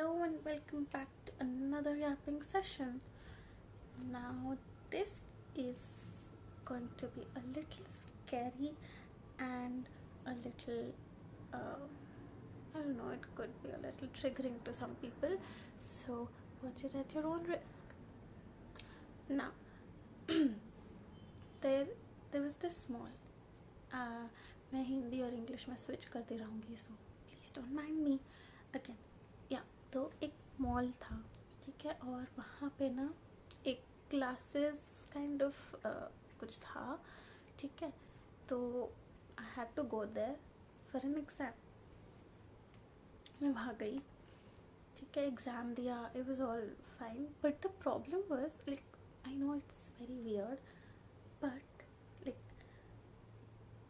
Hello and welcome back to another yapping session. Now, this is going to be a little scary and a little, I don't know, it could be a little triggering to some people. So, watch it at your own risk. Now, there was this mall. मैं हिंदी और English में switch करती रहूँगी, so please don't mind me again. या तो एक mall था, ठीक है, और वहाँ पे ना एक क्लासेस काइंड ऑफ कुछ था, ठीक है. तो I had to go there for an exam. मैं वहाँ गई, ठीक है, एग्ज़ाम दिया. It was all fine, but the problem was like, I know it's very weird, but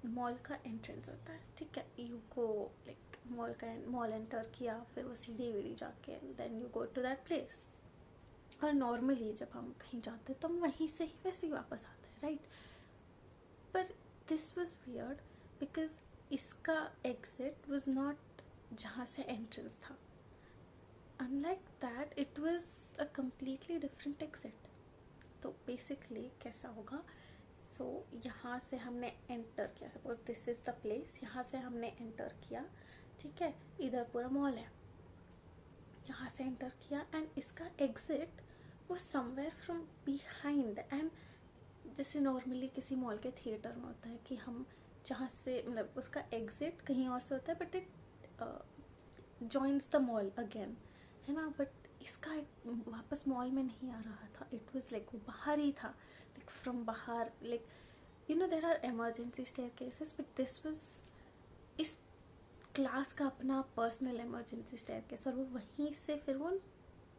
mall का एंट्रेंस होता है, ठीक है. You go like mall enter किया, फिर वो सीढ़ी वीढ़ी जाके then you go to that place. और नॉर्मली जब हम कहीं जाते हैं तो हम वहीं से ही वैसे ही वापस आते हैं, राइट. पर दिस वाज वियर्ड बिकॉज इसका एग्जिट वाज नॉट जहाँ से एंट्रेंस था. Unlike that it was a completely different exit. तो बेसिकली कैसा होगा, सो यहाँ से हमने एंटर किया, suppose this is the place, यहाँ से हमने एंटर किया, ठीक है. इधर पूरा मॉल है, यहाँ से एंटर किया एंड इसका एग्जिट वो समवेयर फ्रॉम बिहाइंड. एंड जैसे नॉर्मली किसी मॉल के थिएटर में होता है कि हम जहाँ से मतलब उसका एग्जिट कहीं और से होता है, but it joins the mall again, है ना. बट इसका वापस मॉल में नहीं आ रहा था. इट वाज लाइक वो बाहर ही था, लाइक फ्रॉम बाहर. Like you know there are emergency staircases, but this was इस क्लास का अपना पर्सनल इमरजेंसी स्टेयरकेस, और वो वहीं से फिर वो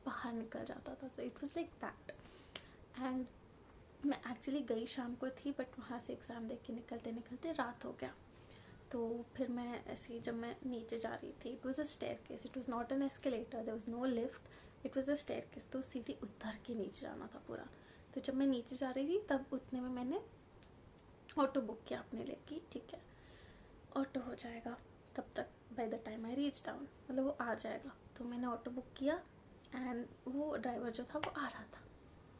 बाहर निकल जाता था. So it was like that. And मैं एक्चुअली गई शाम को थी, बट वहाँ से एग्ज़ाम देख के निकलते निकलते रात हो गया. तो फिर मैं ऐसी जब मैं नीचे जा रही थी, it was a staircase, it was not an escalator, there was no lift, it was a staircase. तो सीढ़ी उतर के नीचे जाना था पूरा. तो जब मैं नीचे जा रही थी तब उतने में मैंने ऑटो बुक किया अपने लिए कि ठीक है ऑटो हो जाएगा तब तक, by the time I reach down, मतलब वो आ जाएगा. तो मैंने ऑटो बुक किया एंड वो ड्राइवर जो था वो आ रहा था.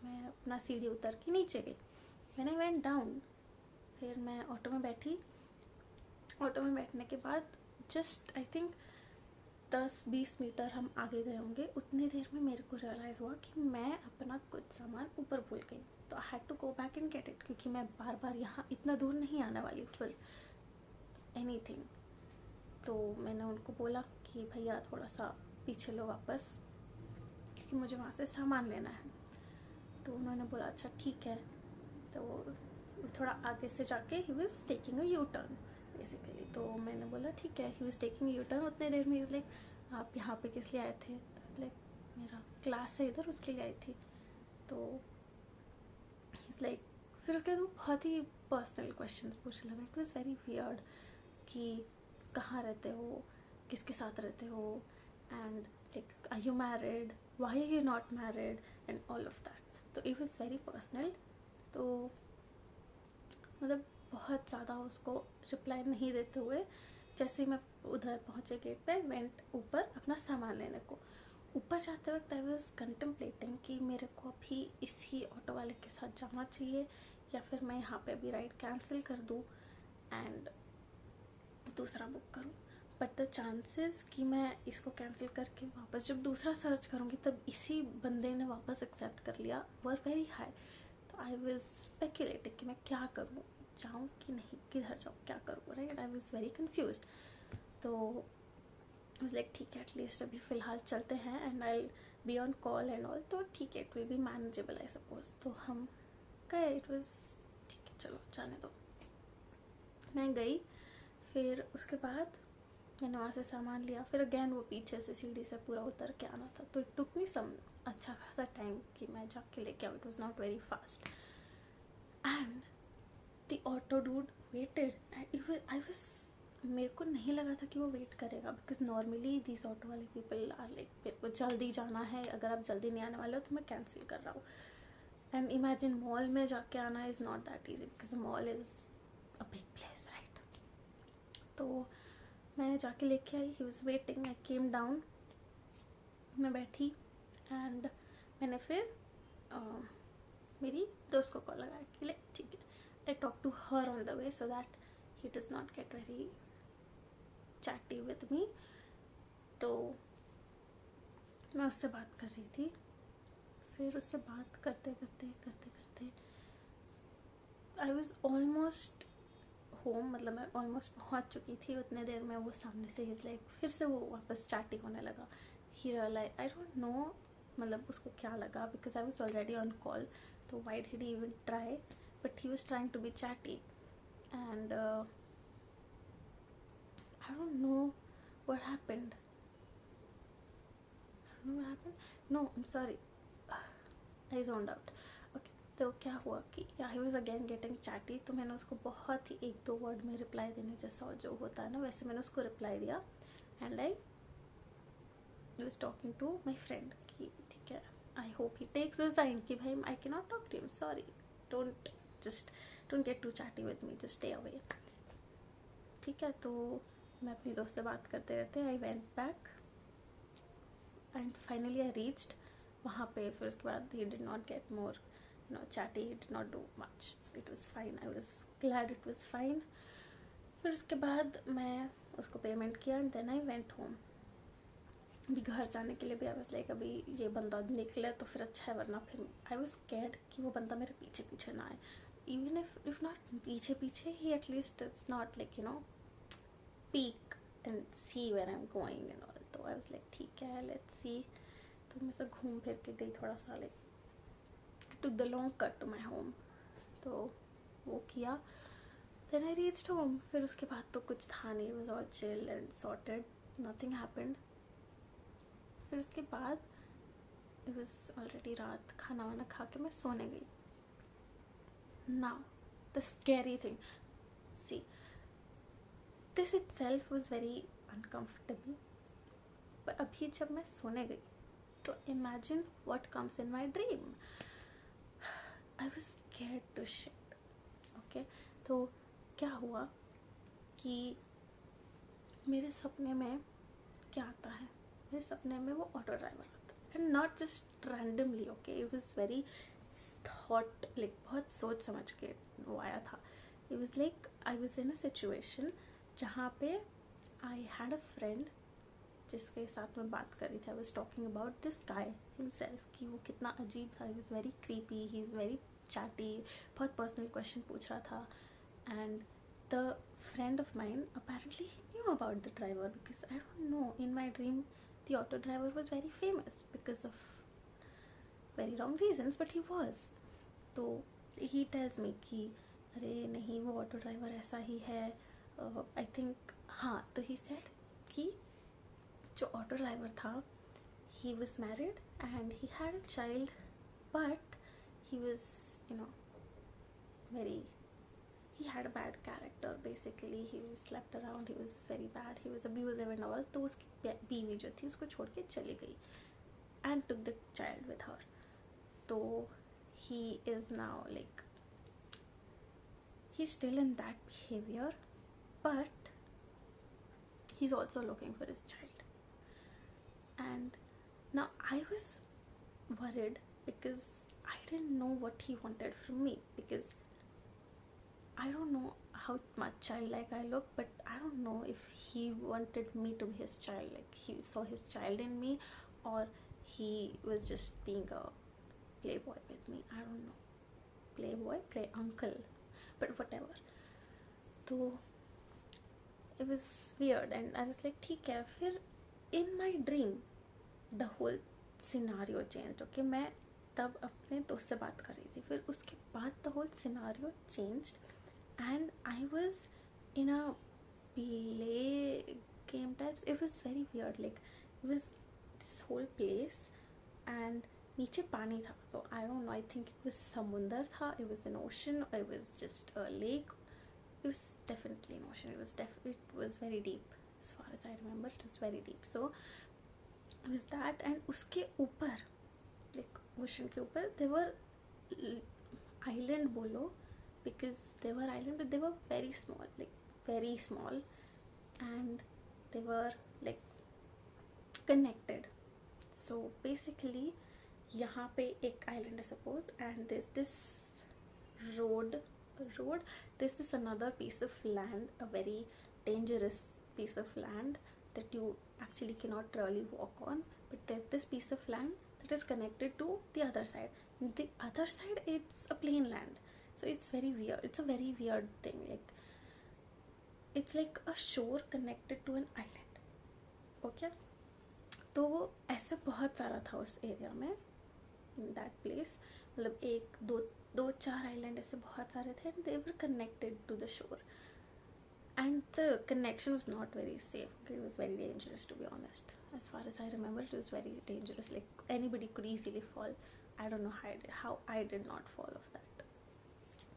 मैं अपना सीढ़ी उतर के नीचे गई, मैंने वेंट डाउन. फिर मैं ऑटो में बैठी. ऑटो में बैठने के बाद जस्ट आई थिंक 10-20 मीटर हम आगे गए होंगे. उतनी देर में मेरे को रियलाइज़ हुआ कि मैं अपना कुछ सामान ऊपर भूल गई. तो I had to go back and get it, क्योंकि मैं बार बार यहाँ इतना दूर नहीं आने वाली फिर एनीथिंग. तो मैंने उनको बोला कि भैया थोड़ा सा पीछे लो वापस, क्योंकि मुझे वहाँ से सामान लेना है. तो उन्होंने बोला अच्छा ठीक है. तो थोड़ा आगे से जाके he was taking a U turn basically. तो मैंने बोला ठीक है, he was taking U turn. उतने देर में लाइक आप यहाँ पे किस लिए आए थे. तो लाइक मेरा क्लास है इधर, उसके लिए आई थी. तो इज़ लाइक फिर उसके बाद वो बहुत ही पर्सनल क्वेश्चंस पूछने लगा. इट वॉज वेरी वियर्ड कि कहाँ रहते हो, किसके साथ रहते हो, and like are you married, why are you not married, and all of that. तो इट वॉज वेरी पर्सनल. तो मतलब बहुत ज़्यादा उसको रिप्लाई नहीं देते हुए जैसे ही मैं उधर पहुँचे गेट पे, वेंट ऊपर अपना सामान लेने को. ऊपर जाते वक्त आई वॉज कंटेम्पलेटिंग कि मेरे को अभी इसी ऑटो वाले के साथ जाना चाहिए या फिर मैं यहाँ पे अभी राइड कैंसिल कर दूँ एंड दूसरा बुक करूँ. बट द चांसेस कि मैं इसको कैंसिल करके वापस जब दूसरा सर्च करूँगी तब इसी बंदे ने वापस एक्सेप्ट कर लिया वर वेरी हाई. तो आई वॉज स्पेकुलेटिंग कि मैं क्या करूँ, जाऊँ कि नहीं, किधर जाऊँ, क्या करूँ, right. I was very confuse. तो लाइक ठीक है एटलीस्ट अभी फ़िलहाल चलते हैं and I be on call and all, तो ठीक है it will be manageable I suppose. तो हम गए. इट वॉज ठीक है चलो जाने दो. मैं गई. फिर उसके बाद मैंने वहाँ से सामान लिया. फिर अगेन वो पीछे से सीढ़ी से पूरा उतर के आना था. तो इट टुक मी सम अच्छा खासा टाइम कि मैं जाके लेके आऊँ. It was not very fast and the auto dude waited. I was मेरे को नहीं लगा था कि वो वेट करेगा, बिकॉज नॉर्मली दिस ऑटो वाले पीपल आर लाइक मेरे को जल्दी जाना है, अगर आप जल्दी नहीं आने वाले हो तो मैं कैंसिल कर रहा हूँ. एंड इमेजिन मॉल में जाके आना is not that easy because mall is a big place, right. तो मैं जाके लेके आई. He was waiting. I came down. मैं बैठी एंड मैंने फिर मेरी दोस्त को कॉल लगाया कि ले ठीक है, I talk to her on the way so that he does not get very chatty with me. तो मैं उससे बात कर रही थी. फिर उससे बात करते करते करते करते आई वॉज ऑलमोस्ट होम, मतलब मैं ऑलमोस्ट पहुंच चुकी थी. उतने देर में वो सामने से हिज लाइक फिर से वो वापस चैटिंग होने लगा. He realise, I don't know मतलब उसको क्या लगा, because I was already on call. तो why did he even try, but he was trying to be chatty and I don't know what happened. No, I'm sorry. I zoned out. Okay, तो क्या हुआ कि he was again getting chatty. तो मैंने उसको बहुत ही 1-2 word में reply देने जैसा जो होता है ना, वैसे मैंने उसको रिप्लाई दिया. And I was talking to my friend कि ठीक है, I hope he takes the sign कि भाई I can not talk to him, sorry, don't get to chatty with me, just stay away. ठीक है, तो मैं अपनी दोस्त से बात करते रहते I went back and finally I reached वहाँ पे. फिर उसके बाद he did not get more chatty, he did not do much. It was fine, I was glad it was fine. फिर उसके बाद मैं उसको पेमेंट किया and then I went home. अभी घर जाने के लिए भी आई वॉज लाइक अभी ये बंदा निकले तो फिर अच्छा है, वरना फिर आई वॉज स्कैर्ड कि वो बंदा मेरे पीछे पीछे ना आए. इवन इफ नॉट पीछे पीछे, he at least it's not like peek and see where I'm going and all. तो I was like ठीक है, let's see. तो मैं से घूम फिर के गई थोड़ा सा, like took the long cut to my home. तो वो किया. Then I reached home. फिर उसके बाद तो कुछ था नहीं, it was all chill and sorted, nothing happened. फिर उसके बाद it was already रात, खाना वाना खा के मैं सोने गई. Now the scary thing, see, this itself was very uncomfortable. पर अभी जब मैं सोने गई तो imagine what comes in my dream. I was scared to shit. Okay, तो क्या हुआ कि मेरे सपने में क्या आता है, मेरे सपने में वो ऑटो ड्राइवर आता है. And not just randomly, okay, it was very thought, like बहुत सोच समझ के वो आया था. It was like I was in a situation जहाँ पे आई हैड अ फ्रेंड जिसके साथ मैं बात कर रही थी. I was talking about this guy himself कि वो कितना अजीब था. He was very creepy, he is very chatty, बहुत पर्सनल क्वेश्चन पूछ रहा था. And the friend of mine apparently he knew about the driver, because I don't know, in my dream the auto driver was very famous because of very wrong reasons, but he was. तो he tells me कि अरे नहीं, वो auto driver ऐसा ही है, I think. हाँ, तो he said कि जो ऑटो ड्राइवर था, he was married and he had a child, but he was very, he had a bad character basically. He slept around, he was very bad, he was abusive and all. तो उसकी बीवी जो थी उसको छोड़ के चली गई and took the child with her. तो he is now like, he's still in that behavior, but he's also looking for his child. And now I was worried because I didn't know what he wanted from me, because I don't know how much childlike I look, but I don't know if he wanted me to be his child, like he saw his child in me, or he was just being a playboy with me. I don't know, playboy, play uncle, but whatever. So it was weird and I was like ठीक है. फिर in my dream the whole scenario changed. Okay, मैं तब अपने दोस्त से बात कर रही थी. फिर उसके बाद the whole scenario changed and I was in a play game types. It was very weird, like it was this whole place and नीचे पानी था. तो I don't know, I think it was समुंदर था, it was an ocean, or it was just a lake. It was definitely an ocean. It was very deep as far as I remember. It was very deep. So it was that, and उसके ऊपर, like ocean के ऊपर, there were island बोलो, because they were island, but they were very small, like very small, and they were like connected. So basically यहाँ पे एक island है suppose, and there's this road, there's this another piece of land, a very dangerous piece of land that you actually cannot really walk on, but there's this piece of land that is connected to the other side. The other side, it's a plain land, so it's very weird. It's a very weird thing. Like it's like a shore connected to an island. Okay, तो वो ऐसा बहुत सारा था उस area में, in that place. मतलब एक दो चार आइलैंड ऐसे बहुत सारे थे, and they were connected to the shore, and the connection was not very safe. It was very dangerous, to be honest. As far as I remember, it was very dangerous. Like anybody could easily fall. I don't know how I did not fall off that.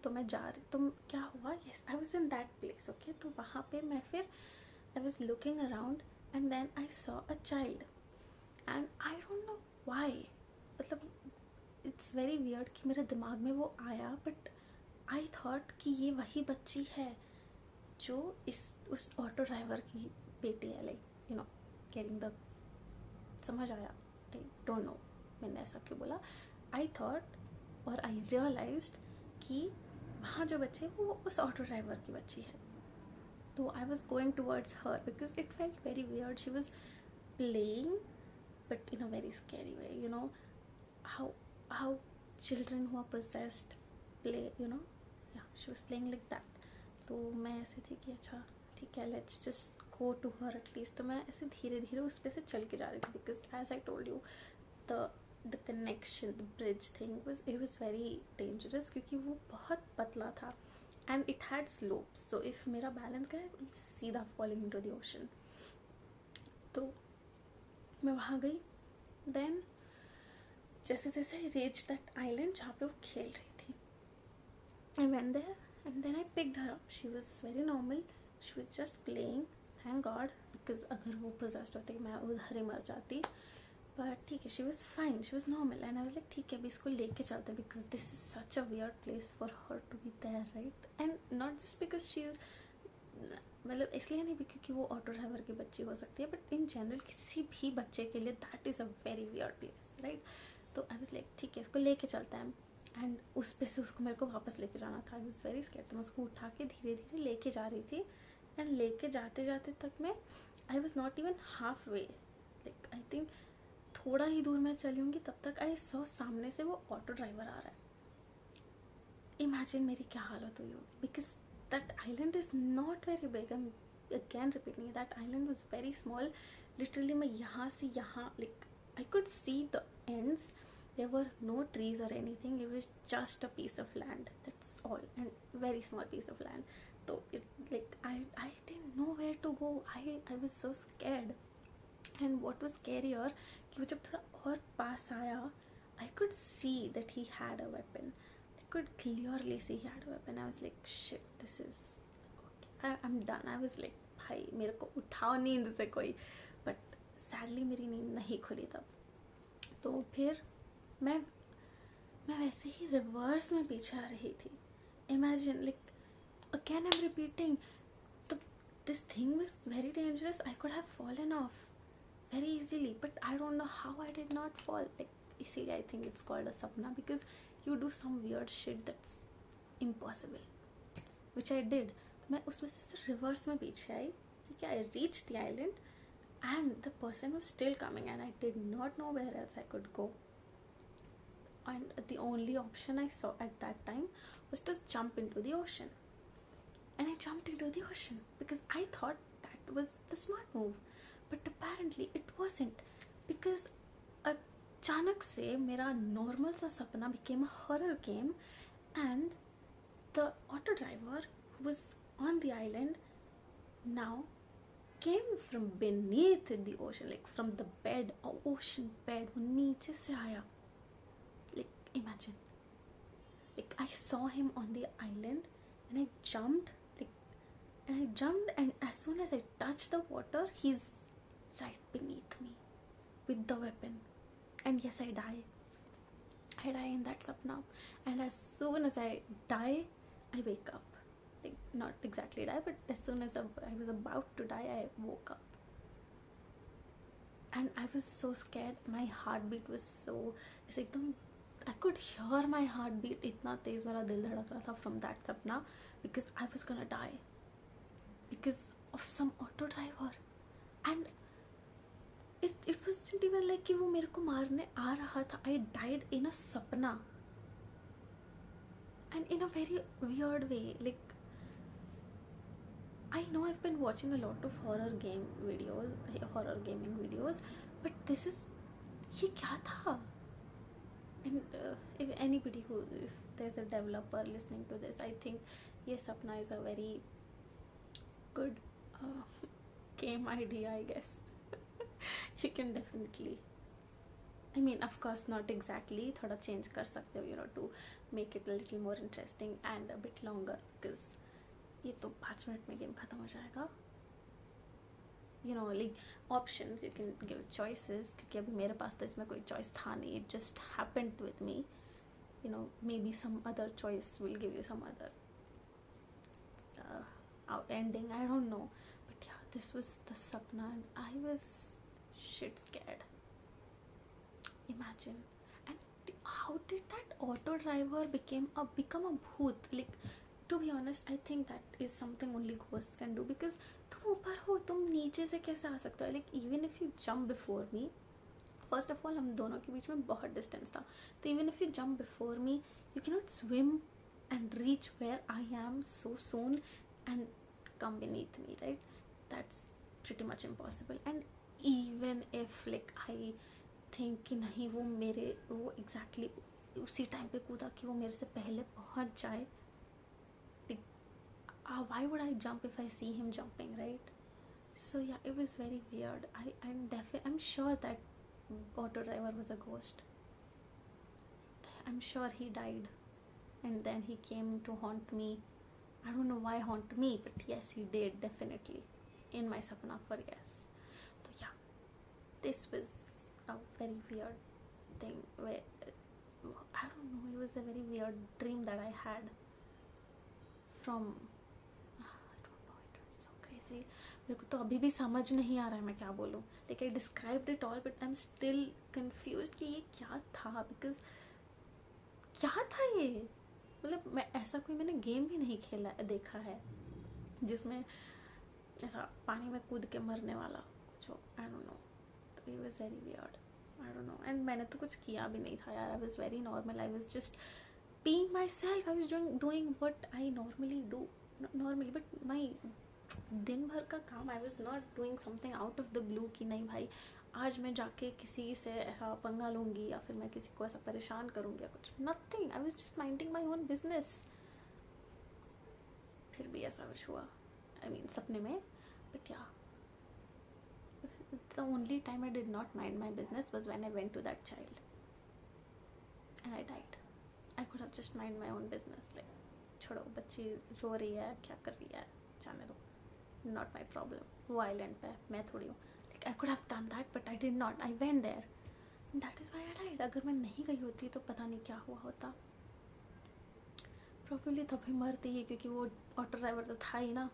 तो मैं जा रही, तो क्या हुआ, yes, I was in that place. Okay, तो वहाँ पे मैं फिर I was looking around, and then I saw a child, and I don't know why. मतलब it's very weird कि मेरे दिमाग में वो आया, but I thought कि ये वही बच्ची है जो उस ऑटो ड्राइवर की बेटी है. Like you no, getting the, समझ आया. आई डोंट नो मैंने ऐसा क्यों बोला. आई थॉट और आई रियलाइज्ड कि वहाँ जो बच्ची है वो उस ऑटो ड्राइवर की बच्ची है. तो I was going towards her because it felt very weird. She was playing but in a very scary way. You know how children who are possessed play, you know. Yeah, she was playing like that. तो मैं ऐसे थी कि अच्छा ठीक है, let's just go to her at least. तो मैं ऐसे धीरे धीरे उस पे से चल के जा रही थी, because as I told you the connection, the bridge thing it was very dangerous, क्योंकि वो बहुत पतला था and it had slopes. So if मेरा बैलेंस गया, सीधा फॉलिंग इनटू द ओशन. तो मैं वहाँ गई. देन जैसे जैसे आई रीच दैट आइलैंड जहाँ पे वो खेल रही थी, I went there. And then I picked her up. She was very normal. She was just playing. Thank God, because अगर वो possessed होती मैं उधर ही मर जाती. But ठीक है, she was fine. She was normal. And I was like, ठीक है, अभी इसको लेके चलते हैं, because this is such a weird place for her to be there, right? And not just because she is, मतलब इसलिए नहीं भी क्योंकि वो ऑटो ड्राइवर की बच्ची हो सकती है, बट इन जनरल किसी भी बच्चे के लिए that is a very weird place, right? तो आई वाज लाइक ठीक है, इसको लेके चलते हैं. एंड उस पे से उसको मेरे को वापस लेके जाना था. आई वाज वेरी स्कैर्ड. तो मैं उसको उठा के धीरे धीरे लेके जा रही थी, एंड लेके जाते जाते तक मैं, आई was not even half way, like I think थोड़ा ही दूर मैं चली होंगी, तब तक आई सॉ सामने से वो ऑटो ड्राइवर आ रहा है. इमेजिन मेरी क्या हालत हुई होगी, because that island is not very big. I am again repeating, that island was very small. Literally मैं यहाँ से यहाँ, like I could see the ends. There were no trees or anything. It was just a piece of land. That's all, and very small piece of land. So it like I didn't know where to go. I was so scared. And what was scarier, कि वो जब थोड़ा और पास आया, I could see that he had a weapon. I could clearly see he had a weapon. I was like, shit, this is okay. I'm done. I was like, भाई मेरे को उठाओ नींद से कोई. But sadly मेरी नींद नहीं खुली तब. तो फिर मैं वैसे ही रिवर्स में पीछे आ रही थी. Imagine, like again I am repeating, this thing was very dangerous. I could have fallen off very easily, but I don't know how I did not fall. Like इसीलिए I think it's called a सपना, because you do some weird shit that's impossible, which I did. मैं उस वजह से reverse में पीछे आई. ठीक है, I reach the island and the person was still coming, and I did not know where else I could go. And the only option I saw at that time was to jump into the ocean. And I jumped into the ocean because I thought that was the smart move. But apparently it wasn't, because अचानक से मेरा normal सा सपना became a horror game, and the auto driver who was on the island now came from beneath the ocean, like from the bed, ocean bed. वो नीचे से आया. Imagine, like I saw him on the island, and I jumped, and as soon as I touched the water, he's right beneath me with the weapon. And yes, I die in that sapna. And as soon as I die, I wake up. Like, not exactly die, but as soon as I was about to die, I woke up. and I was so scared. My heartbeat was so, ऐसे एकदम I could hear my heartbeat, इतना तेज मेरा दिल धड़क रहा था from that सपना, because I was gonna die because of some auto driver. And it wasn't even like कि वो मेरे को मारने आ रहा था. I died in a सपना, and in a very weird way. Like, I know I've been watching a lot of horror gaming videos, but this is, ये क्या था? And if there's a developer listening to this, I think ये सपना is a very good game idea, I guess. You can definitely, I mean, of course not exactly, थोड़ा change कर सकते हो, to make it a little more interesting and a bit longer, because ये तो 5 minute में game खत्म हो जाएगा. Like options, you can give choices, क्योंकि अभी मेरे पास तो इसमें कोई choice था नहीं. It just happened with me. Maybe some other choice will give you some other ending, I don't know. But yeah, this was the sapna, and I was shit scared. Imagine. And how did that auto driver become a bhoot? Like, to be honest, I think that is something only ghosts can do, because तुम ऊपर हो, तुम नीचे से कैसे आ सकते हो? Like, even if you jump before me, first of all, हम दोनों के बीच में बहुत distance था, तो even if you jump before me, you cannot swim and reach where I am so soon and come beneath me, right? That's pretty much impossible. And even if like I think कि नहीं वो exactly उसी time पे कूदा कि वो मेरे से पहले पहुंच जाए, why would I jump if I see him jumping, right? So yeah, it was very weird. I'm sure that auto driver was a ghost. I'm sure he died and then he came to haunt me. I don't know why haunt me, but yes, he did, definitely, in my sapna for yes. So yeah, this was a very weird thing where I don't know, it was a very weird dream that I had from, I don't know, it was so crazy. मेरे को तो अभी भी समझ नहीं आ रहा है मैं क्या बोलूँ. Like, I described it all, but I'm still confused कि ये क्या था, because क्या था ये? मतलब मैं ऐसा कोई मैंने गेम भी नहीं खेला देखा है जिसमें ऐसा पानी में कूद के मरने वाला कुछ हो. I don't know. तो it was very weird. I don't know. And मैंने तो कुछ किया भी नहीं था यार. I was very normal. I was just being myself. I was doing what I normally do normally. But my दिन भर का काम, I was not doing something out of the blue कि नहीं भाई आज मैं जाके किसी से ऐसा पंगा लूँगी या फिर मैं किसी को ऐसा परेशान करूँगी या कुछ. Nothing. I was just minding my own business. फिर भी ऐसा कुछ हुआ. आई मीन सपने में. बट या, the only time I did not mind my business was when I went to that child and I died. I could have just mind my own business. Like, छोड़ो, बच्ची रो रही है, क्या कर रही है, जाने दो. Not my problem. वो आइलैंड पे मैं थोड़ी हूँ. Like, I could have done that, but I did not. I went there. And that is why I died. अगर मैं नहीं गई होती तो पता नहीं क्या हुआ होता. Probably तभी मरती ही, क्योंकि वो ऑटो ड्राइवर तो था ही ना.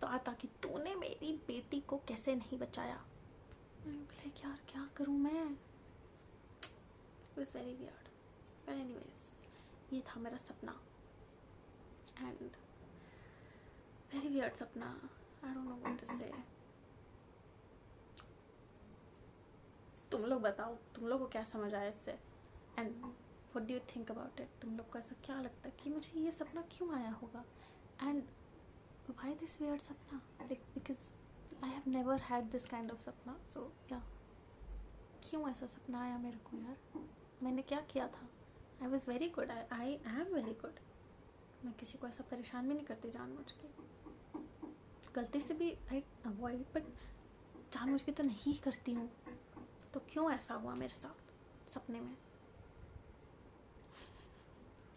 तो आता कि तूने मेरी बेटी को कैसे नहीं बचाया. Like, यार क्या करूँ मैं. It was very weird. But anyways, ये था मेरा सपना. And very weird सपना. I don't know what to say. तुम लोग बताओ, तुम लोग को क्या समझ आया इससे. And what do you think about it? तुम लोग को ऐसा क्या लगता है कि मुझे ये सपना क्यों आया होगा. And why this weird सपना? Like, because I have never had this kind of सपना. So yeah, क्यों ऐसा सपना आया मेरे को यार. मैंने क्या किया था. I was very good. I am very good. मैं किसी को ऐसा परेशान भी नहीं करती जानबूझ के. गलती से भी I avoid, but जानबूझ के तो नहीं करती हूँ. तो क्यों ऐसा हुआ मेरे साथ सपने में.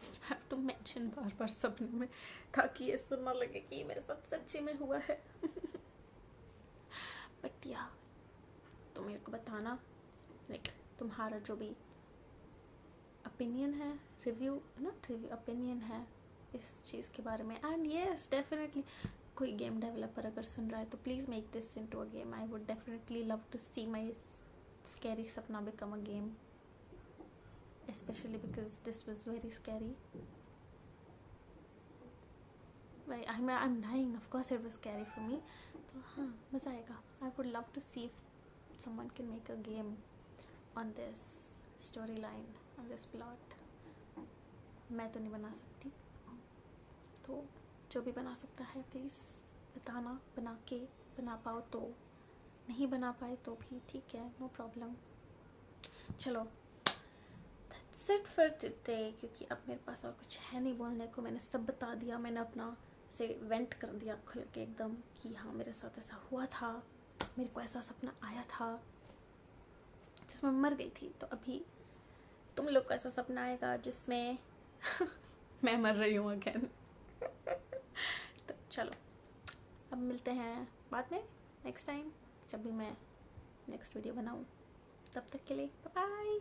I have to mention बार सपने में, ताकि ये सुनना लगे कि मेरे साथ सच्ची में हुआ है. बट या, तो मेरे को बताना, लाइक तुम्हारा जो भी ओपिनियन है, रिव्यू नॉट रिव्यू, ओपिनियन है इस चीज़ के बारे में. एंड येस, डेफिनेटली कोई गेम डेवलपर अगर सुन रहा है तो please make this into a game. I would definitely love to see my scary sapna become a game, especially because this was very scary. I'm dying, of course it was scary for me. तो हाँ, मज़ा आएगा. I would love to see if someone can make a game on this storyline, on this plot. मैं तो नहीं बना सकती, तो जो भी बना सकता है प्लीज़ बताना. बना पाओ तो, नहीं बना पाए तो भी ठीक है, नो प्रॉब्लम. चलो, दैट्स इट फॉर टुडे, क्योंकि अब मेरे पास और कुछ है नहीं बोलने को. मैंने सब बता दिया, मैंने अपना से वेंट कर दिया खुल के एकदम कि हाँ मेरे साथ ऐसा हुआ था, मेरे को ऐसा सपना आया था जिसमें मर गई थी. तो अभी तुम लोग को ऐसा सपना आएगा जिसमें मैं मर रही हूँ अगेन. तो चलो, अब मिलते हैं बाद में नेक्स्ट टाइम, जब भी मैं नेक्स्ट वीडियो बनाऊँ. तब तक के लिए बाय बाय.